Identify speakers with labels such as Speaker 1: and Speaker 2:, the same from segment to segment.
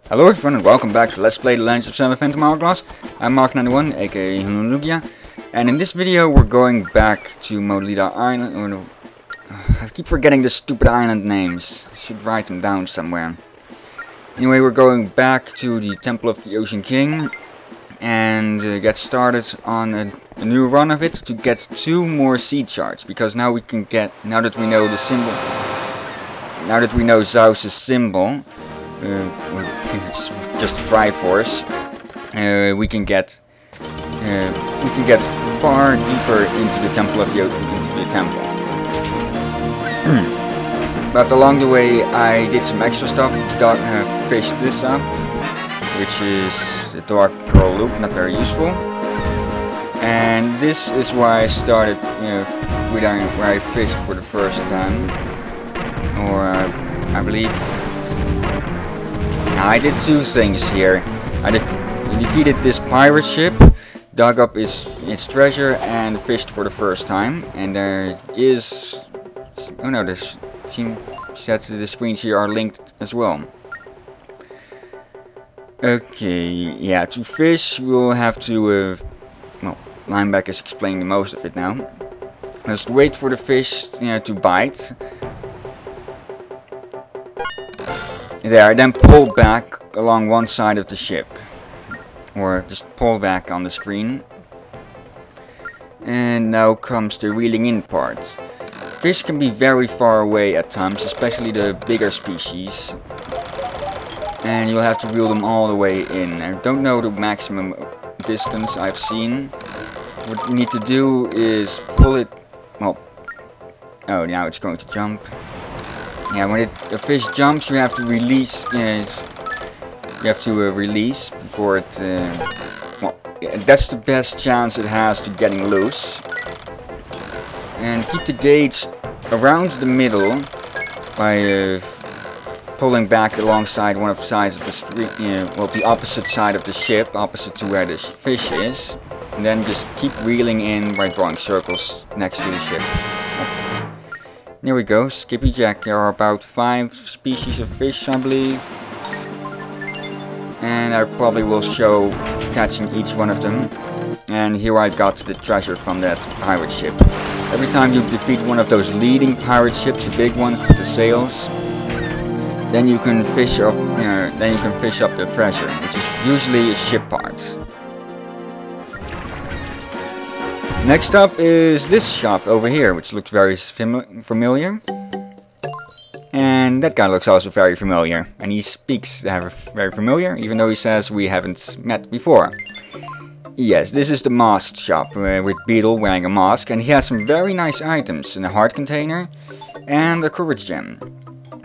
Speaker 1: Hello everyone and welcome back to Let's Play The Legend of Zelda Phantom Hourglass. I'm Mark91, aka Lugia, and in this video we're going back to Molida Island. Or no, I keep forgetting the stupid island names. I should write them down somewhere. Anyway, we're going back to the Temple of the Ocean King and get started on a new run of it to get 2 more seed shards, because now we can get, now that we know the symbol, now that we know Zeus' symbol, it's just a Triforce. We can get far deeper into the temple of the temple. But along the way, I did some extra stuff. Fished this up, which is the Dark Pearl Loop, not very useful. And this is why I started, where I fished for the first time, or I believe. I did 2 things here. I defeated this pirate ship, dug up its treasure, and fished for the first time. And there is... oh no, the screens here are linked as well. Okay, yeah, to fish we'll have to... well, Lineback is explaining most of it now. Just wait for the fish to bite. There, then pull back along one side of the ship. Or just pull back on the screen. And now comes the reeling in part. Fish can be very far away at times, especially the bigger species. And you'll have to reel them all the way in. I don't know the maximum distance I've seen. What you need to do is pull it... well... oh, now it's going to jump. Yeah, when the fish jumps, you have to release. You have to release before it. Well, yeah, that's the best chance it has to getting loose. And keep the gauge around the middle by pulling back alongside one of the sides of the screen. Well, the opposite side of the ship, opposite to where the fish is. And then just keep reeling in by drawing circles next to the ship. There we go, Skippy Jack. There are about 5 species of fish, I believe. And I probably will show catching each one of them. And here I got the treasure from that pirate ship. Every time you defeat one of those leading pirate ships, the big ones with the sails, then you can fish up. The treasure, which is usually a ship part. Next up is this shop over here, which looks very familiar. And that guy looks also very familiar. And he speaks very familiar, even though he says we haven't met before. Yes, this is the mask shop with Beetle wearing a mask. And he has some very nice items in a heart container and a courage gem.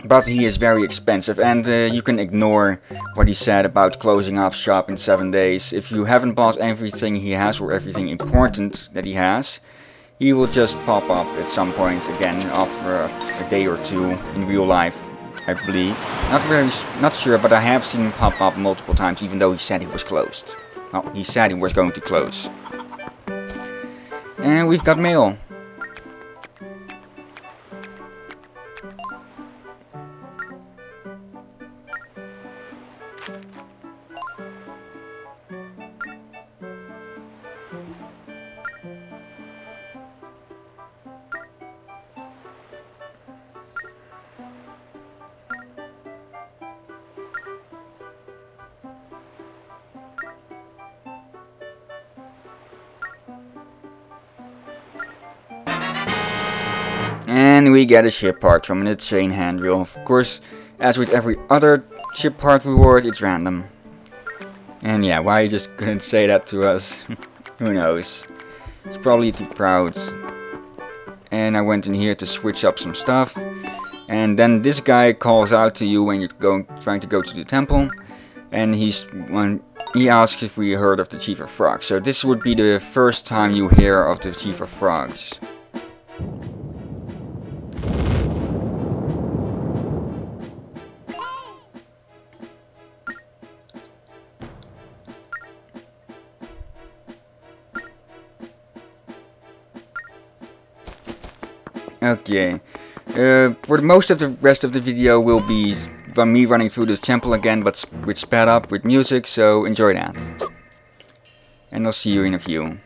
Speaker 1: But he is very expensive, and you can ignore what he said about closing up shop in 7 days. If you haven't bought everything he has, or everything important that he has, he will just pop up at some point again after a day or 2 in real life, I believe. Not sure, but I have seen him pop up multiple times, even though he said he was closed. Well, he said he was going to close. And we've got mail. And we get a ship part from the chain handrail. Of course, as with every other ship part reward, it's random. And yeah, why he just couldn't say that to us, who knows. He's probably too proud. And I went in here to switch up some stuff. And then this guy calls out to you when you're trying to go to the temple. And he asks if we heard of the Chief of Frogs. So this would be the first time you hear of the Chief of Frogs. Okay, for most of the rest of the video will be me running through the temple again, but with sped up with music, so enjoy that. And I'll see you in a few.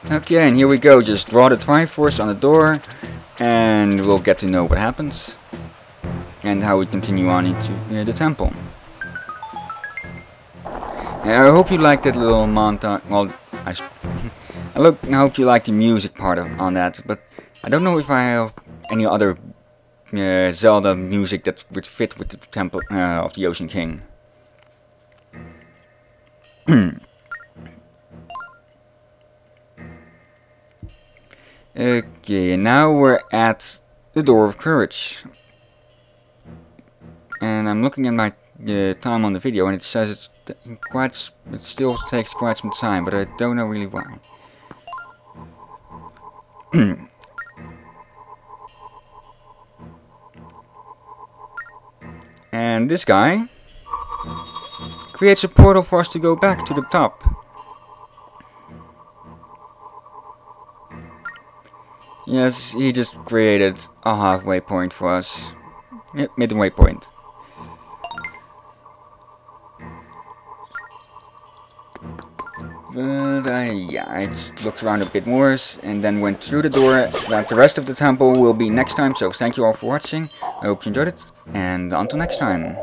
Speaker 1: Okay, and here we go. Just draw the Triforce on the door, and we'll get to know what happens and how we continue on into the temple. I hope you liked that little montage. Well, I hope you liked the music part on that, but I don't know if I have any other Zelda music that would fit with the temple of the Ocean King. Okay, and now we're at the Door of Courage. And I'm looking at my time on the video, and it says it still takes quite some time, but I don't know really why. And this guy creates a portal for us to go back to the top. Yes, he just created a halfway point for us. Yep, midway point. But yeah, I just looked around a bit more and then went through the door. That the rest of the temple will be next time, so thank you all for watching. I hope you enjoyed it, and until next time.